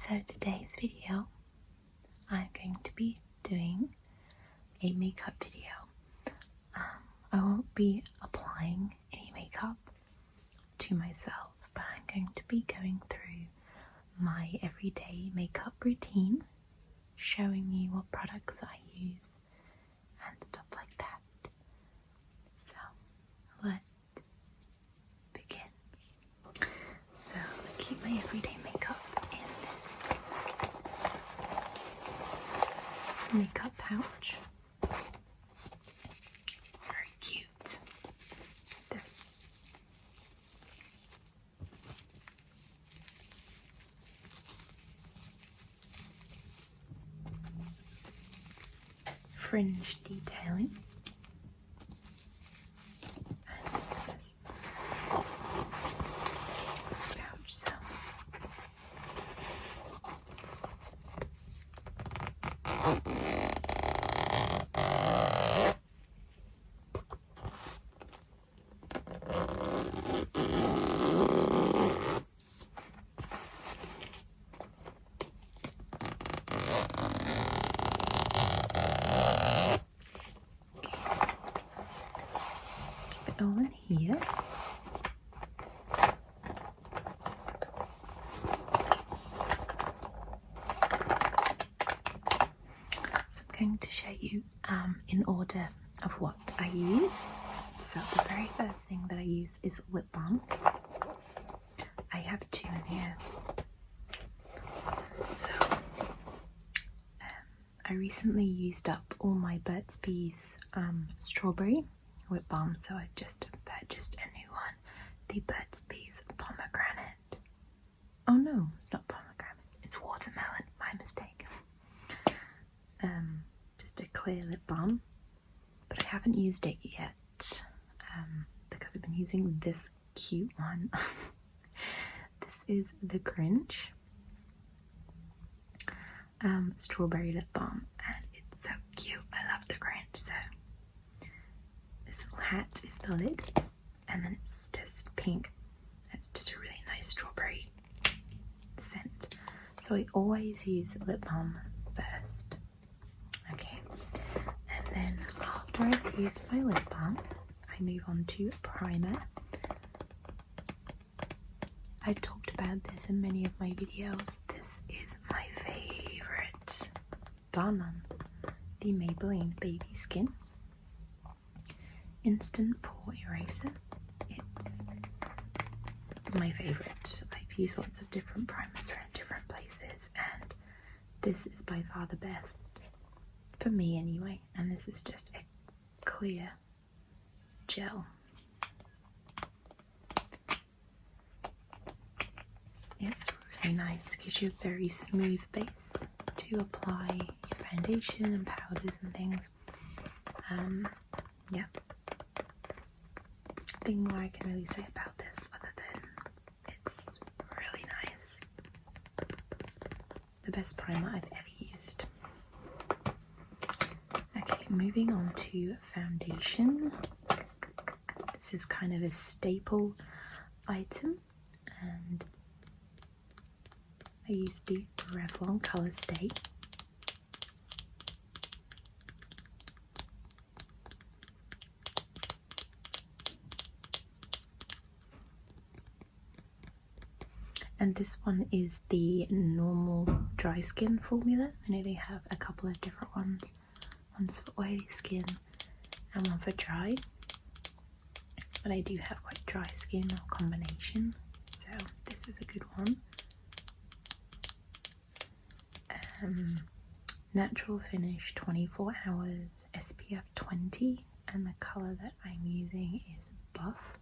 So today's video, I'm going to be doing a makeup video. I won't be applying any makeup to myself, but I'm going to be going through my everyday makeup routine, showing you what products I use and stuff like that. So let's begin. So I keep my everyday makeup in this makeup pouch. It's very cute. This. Fringe detailing. And this is pouch, so keep it all in here. So I'm going to show you in order of what I use. So the very first thing that I use is lip balm. I have two in here. So I recently used up all my Burt's Bees strawberry lip balm, so I just purchased a new one, the Burt's Bees pomegranate. Oh no, it's not pomegranate, it's watermelon, my mistake. Just a clear lip balm, but I haven't used it yet because I've been using this cute one. This is the Grinch strawberry lip balm, and it's so cute. I love the Grinch. So this little hat is the lid, and then it's just pink. It's just a really nice strawberry scent. So I always use lip balm first. Okay, and then after I've used my lip balm, I move on to primer. I've talked about this in many of my videos. This is my favorite bar none, the Maybelline Baby Skin Instant Pore Eraser. It's my favorite. I've used lots of different primers from different places, and this is by far the best for me anyway. And this is just a clear gel. It's really nice, gives you a very smooth base to apply your foundation and powders and things. Yeah. Nothing more I can really say about this other than it's really nice. The best primer I've ever used. Okay, moving on to foundation. This is kind of a staple item, and I use the Revlon Color Stay. And this one is the normal dry skin formula. I know they have a couple of different ones. One's for oily skin and one for dry. But I do have quite dry skin or combination, so this is a good one. Natural finish, 24 hours, SPF 20, and the color that I'm using is Buff.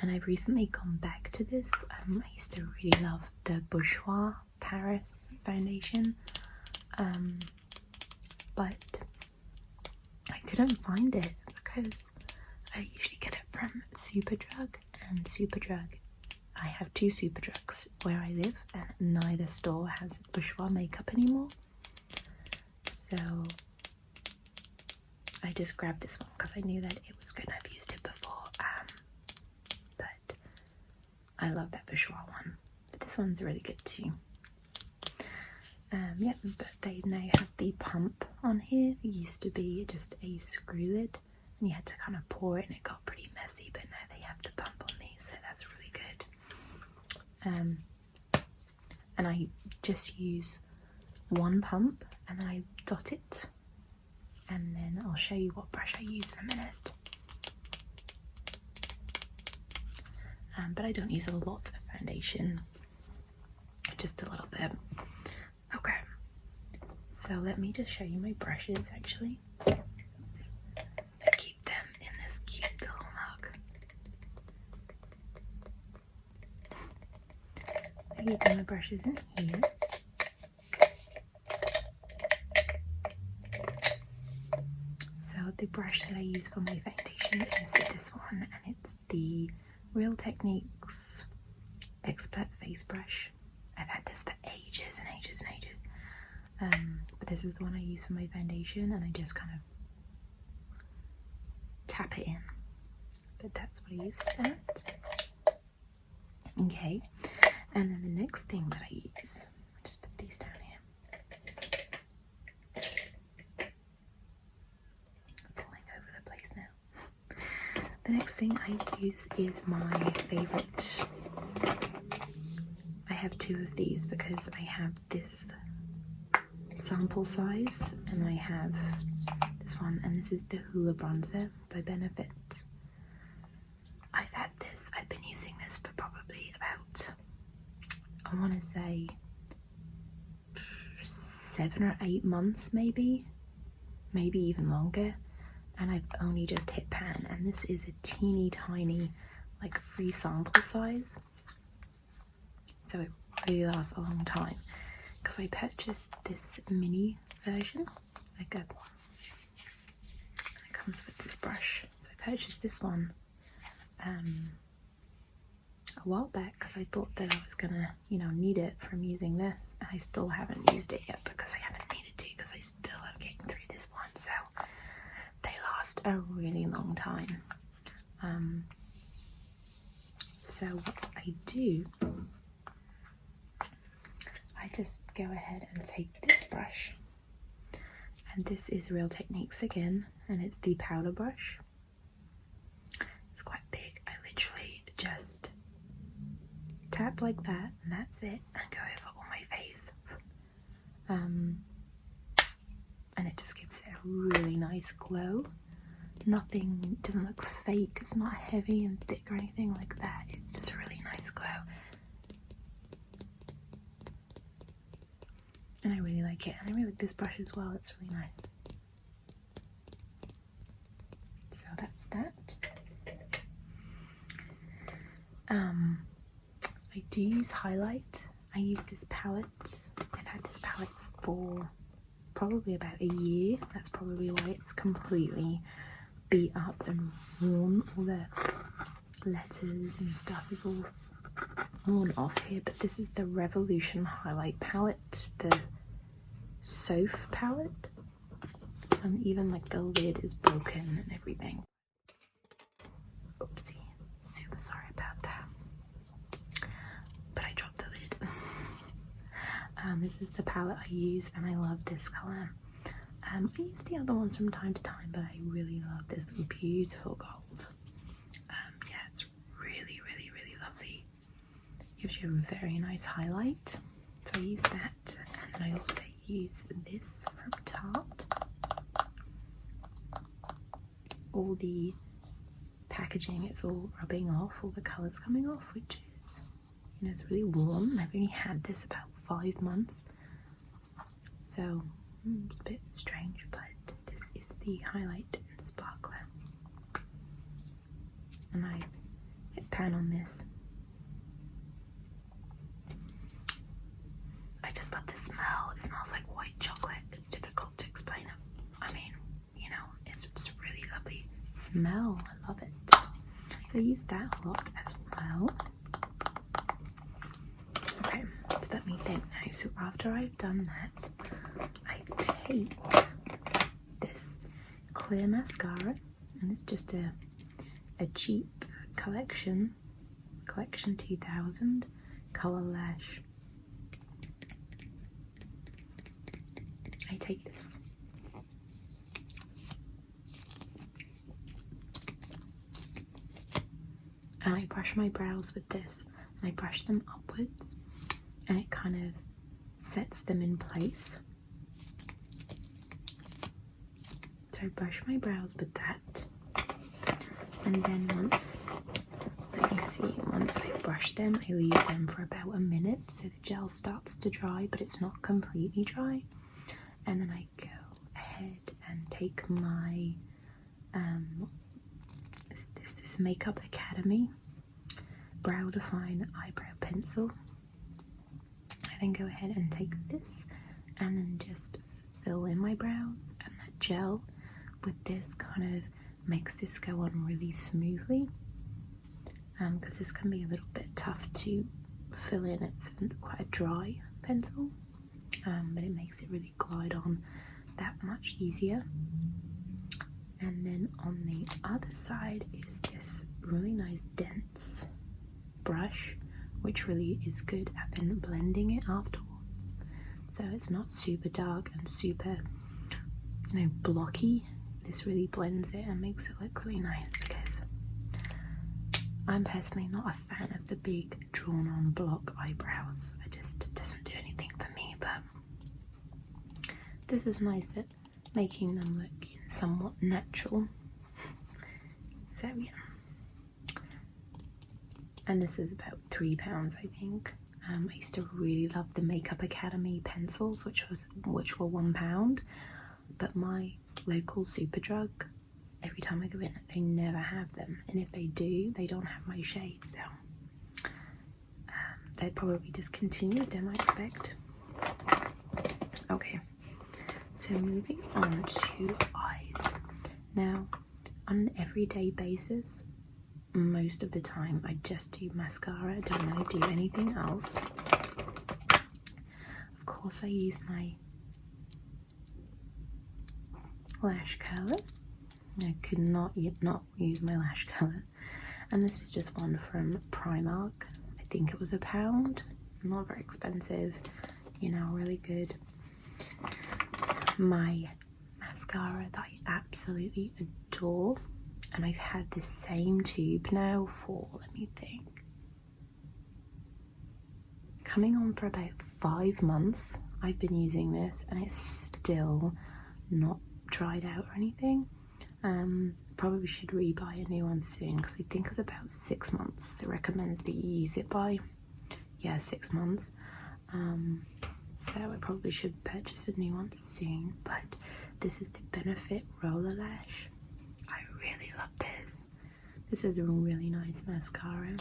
And I've recently gone back to this. I used to really love the Bourjois Paris foundation, but I couldn't find it because I usually get it from Superdrug, and Superdrug, I have two Superdrugs where I live, and neither store has Bourjois makeup anymore. So I just grabbed this one because I knew that it was good. I've used it before, I love that Bourjois one, but this one's really good too. Yeah, but they now have the pump on here. It used to be just a screw lid and you had to kind of pour it and it got pretty messy, but now they have the pump on these, so that's really good. And I just use one pump and then I dot it, and then I'll show you what brush I use in a minute. But I don't use a lot of foundation, just a little bit. Okay, so let me just show you my brushes actually. I keep them in this cute little mug. I keep my brushes in here. So the brush that I use for my foundation is this one, and it's the Real Techniques Expert Face Brush. I've had this for ages and ages and ages. But this is the one I use for my foundation, and I just kind of tap it in. But that's what I use for that. Okay, and then the next thing that I use, I'll just put these down here. Falling over the place now. The next thing I use is my favourite. I have two of these because I have this sample size and I have this one, and this is the Hoola Bronzer by Benefit. I've been using this for probably about, I want to say 7 or 8 months, maybe even longer, and I've only just hit pan, and this is a teeny tiny like free sample size, so it really lasts a long time. Because I purchased this mini version, like and it comes with this brush. So I purchased this one a while back because I thought that I was gonna, need it from using this, and I still haven't used it yet because I haven't needed to, because I still am getting through this one. So they last a really long time. So what I do, I just go ahead and take this brush, and this is Real Techniques again, and it's the powder brush. It's quite big. I literally just tap like that, and that's it, and go over all my face. And it just gives it a really nice glow. Nothing, doesn't look fake, it's not heavy and thick or anything like that. It's just a really nice glow. And I really like it, and I really like this brush as well, it's really nice. So that's that. I do use highlight. I use this palette. I've had this palette for probably about a year. That's probably why it's completely beat up and worn. All the letters and stuff is all worn off here, but this is the Revolution highlight palette, the Soph palette, and even like the lid is broken and everything. Oopsie, super sorry about that, but I dropped the lid. This is the palette I use, and I love this color. I use the other ones from time to time, but I really love this beautiful gold. Yeah, it's really, really, really lovely. Gives you a very nice highlight. So I use that, and then I also use this from Tarte. All the packaging, it's all rubbing off, all the colours coming off, which is, it's really warm. I've only had this about 5 months, so it's a bit strange, but this is the highlight and sparkler. And I hit pan on this. I just love the smell. It smells like white chocolate. It's difficult to explain it. I mean, it's really lovely smell. I love it. So I use that a lot as well. Okay, so let me think now. So after I've done that, I take this clear mascara, and it's just a cheap collection Collection 2000 Color Lash. I take this. And I brush my brows with this, and I brush them upwards, and it kind of sets them in place. So I brush my brows with that, and then once I've brushed them, I leave them for about a minute so the gel starts to dry, but it's not completely dry. And then I go ahead and take my this Makeup Academy Brow Define Eyebrow Pencil. I then go ahead and take this and then just fill in my brows, and that gel with this kind of makes this go on really smoothly, because this can be a little bit tough to fill in. It's quite a dry pencil, but it makes it really glide on that much easier. And then on the other side is this really nice dense brush, which really is good at then blending it afterwards. So it's not super dark and super, blocky. This really blends it and makes it look really nice, because I'm personally not a fan of the big drawn on block eyebrows. It just doesn't do anything for me, but this is nice at making them look somewhat natural. So yeah, and this is about £3, I think. I used to really love the Makeup Academy pencils, which were £1, but my local Superdrug, every time I go in, they never have them, and if they do, they don't have my shade, so they'd probably discontinued them, I expect. Okay, so moving on to eyes. Now, on an everyday basis, most of the time I just do mascara. I don't really do anything else. Of course, I use my lash curler. I could not use my lash curler, and this is just one from Primark. I think it was £1, not very expensive, really good. My mascara that I absolutely adore, and I've had the same tube now for, let me think, coming on for about 5 months. I've been using this and it's still not dried out or anything. Probably should rebuy a new one soon, because I think it's about 6 months. It recommends that you use it by, 6 months. So I probably should purchase a new one soon, but this is the Benefit Roller Lash. I really love this. This is a really nice mascara.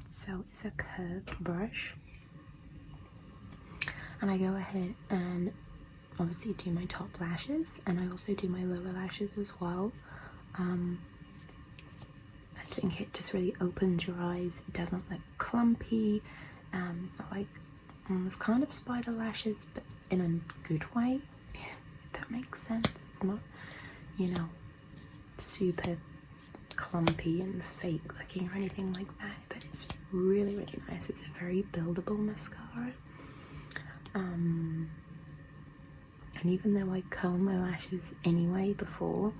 So it's a curved brush, and I go ahead and obviously do my top lashes, and I also do my lower lashes as well. I think it just really opens your eyes. It doesn't look clumpy. It's not like, it's kind of spider lashes, but in a good way, if that makes sense. It's not, super clumpy and fake looking or anything like that, but it's really, really nice. It's a very buildable mascara. And even though I curl my lashes anyway before,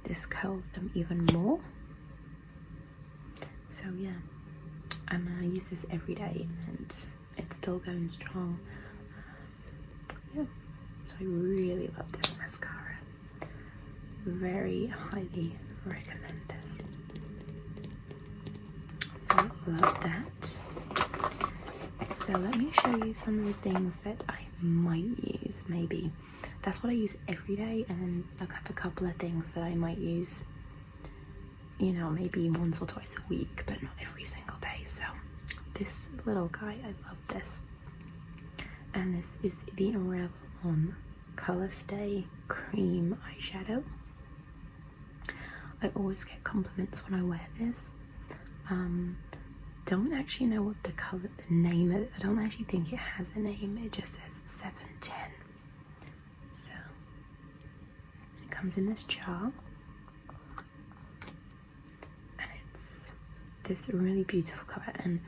this curls them even more. So yeah, I use this every day and it's still going strong. Yeah, so I really love this mascara. Very highly recommend this. So I love that. So let me show you some of the things that I might use. Maybe that's what I use every day, and then I have a couple of things that I might use, maybe once or twice a week, but not every single day. So this little guy, I love this, and this is the Revlon Color Stay Cream Eyeshadow. I always get compliments when I wear this. Don't actually know what the name of it. I don't actually think it has a name. It just says 710. So it comes in this jar. this really beautiful colour, and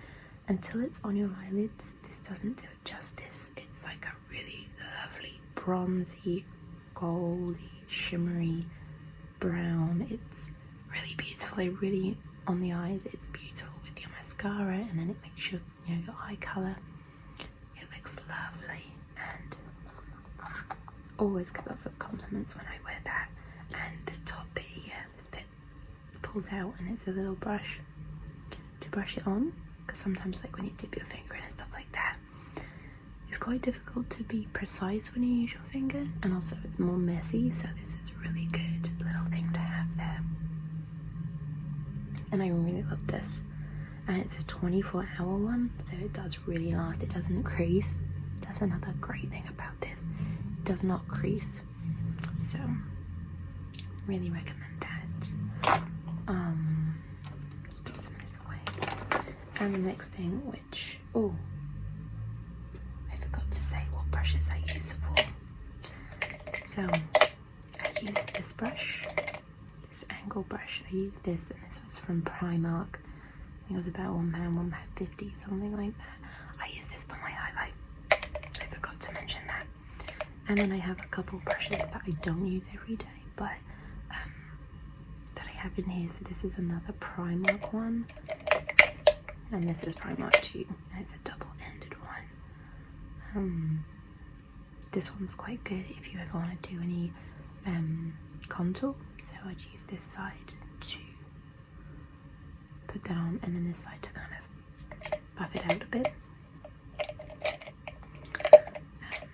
until it's on your eyelids, this doesn't do it justice. It's like a really lovely bronzy, goldy, shimmery brown. It's really beautiful. It really, on the eyes, it's beautiful with your mascara, and then it makes your, you know, your eye colour. It looks lovely, and always get lots of compliments when I wear that. And the top bit here, this bit pulls out, and it's a little brush to brush it on, because sometimes like when you dip your finger in and stuff like that, it's quite difficult to be precise when you use your finger, and also it's more messy, so this is a really good little thing to have there. And I really love this, and it's a 24-hour one, so it does really last. It doesn't crease. That's another great thing about this. It does not crease, so really recommend that. Let's put some of this away. And the next thing, which, oh, I forgot to say what brushes I use for. So I use this brush, this angle brush. I use this, and this was from Primark. I think it was about £1, £1.50, something like that. I use this for my highlight. I forgot to mention that. And then I have a couple brushes that I don't use every day, but that I have in here. So this is another Primark one, and this is Primark too, and it's a double-ended one. This one's quite good if you ever want to do any contour. So I'd use this side to put that on, and then this side to kind of buff it out a bit.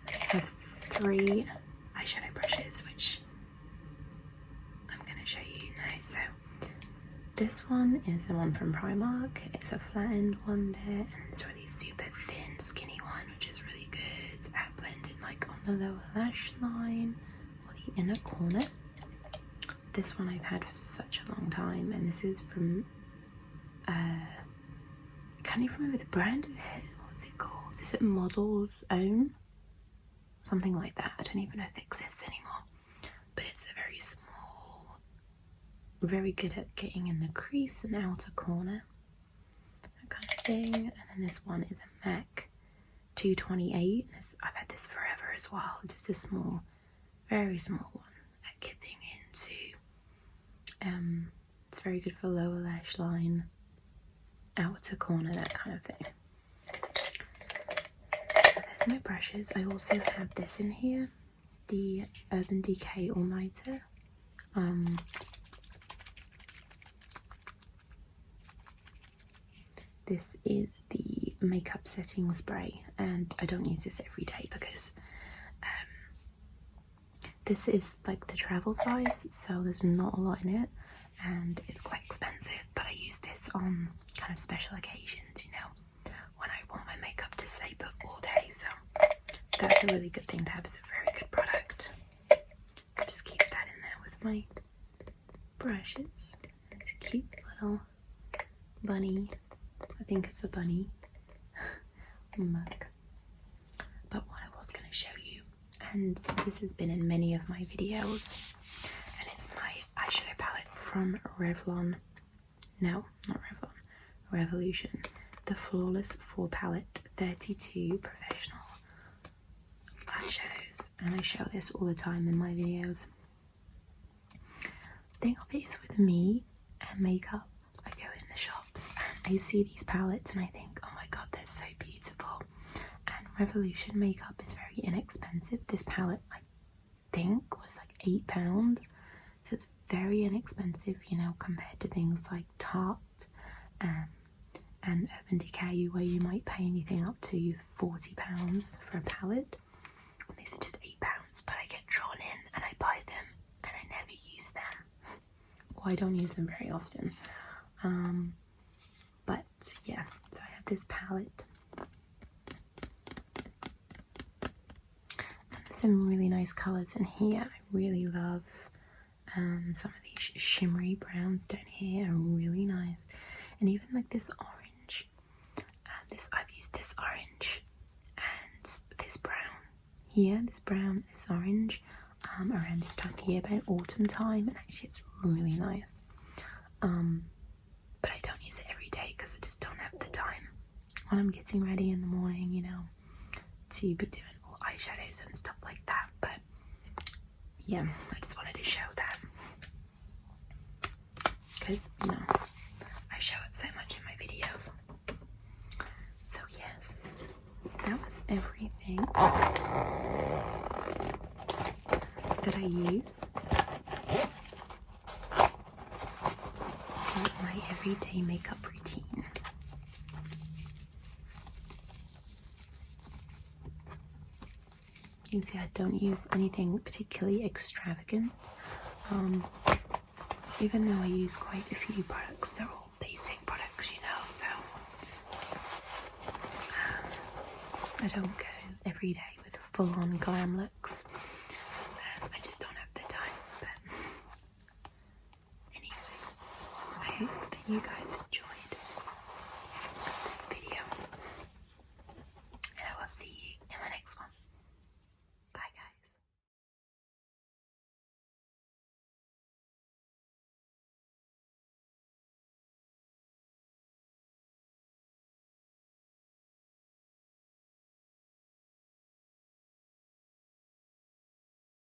I have 3 eyeshadow brushes, which I'm going to show you now. So this one is the one from Primark. It's a flattened one there, and it's really super thin, skinny one, which is really good at blending like on the lower lash line or the inner corner. This one I've had for such a long time, and this is from I can't even remember the brand of it. What's it called? Is it Model's Own? Something like that. I don't even know if it exists anymore. But it's a very small, very good at getting in the crease and outer corner, that kind of thing. And then this one is a MAC 228. I've had this forever as well. Just a small, very small one at getting into. It's very good for lower lash line, outer corner, that kind of thing. So there's my brushes. I also have this in here, the Urban Decay All Nighter. This is the makeup setting spray, and I don't use this every day because this is like the travel size, so there's not a lot in it, and it's quite expensive, but I use this on kind of special occasions, you know, when I want my makeup to stay put all day. So that's a really good thing to have. It's a very good product. I just keep that in there with my brushes. It's a cute little bunny. I think it's a bunny mug. But what I was going to show you, and this has been in many of my videos, and it's my eyeshadow palette from Revlon. No, not Revlon. Revolution. The Flawless 4 Palette 32 Professional Eyeshadows. And I show this all the time in my videos. The thing of it is, with me and makeup, I go in the shops and I see these palettes and I think, oh my god, they're so beautiful. And Revolution makeup is very inexpensive. This palette, I think, was like £8. So it's very inexpensive, you know, compared to things like Tarte and Urban Decay, where you might pay anything up to £40 for a palette. Well, these are just £8, but I get drawn in and I buy them and I never use them. Well, I don't use them very often. But yeah, so I have this palette. And there's some really nice colours in here. I really love some of these shimmery browns down here are really nice. And even like this orange. I've used this orange and this brown here. This brown, this orange around this time of year, about autumn time, and actually it's really nice. But I don't use it every day because I just don't have the time when I'm getting ready in the morning, you know, to be doing all eyeshadows and stuff like that. But yeah, I just wanted to show that because, you know, I show it so much in my videos. So yes, that was everything that I use for my everyday makeup routine. You can see I don't use anything particularly extravagant. Even though I use quite a few products, they're all basic products, you know, so I don't go every day with full-on glam looks. I just don't have the time. But anyway, I hope that you guys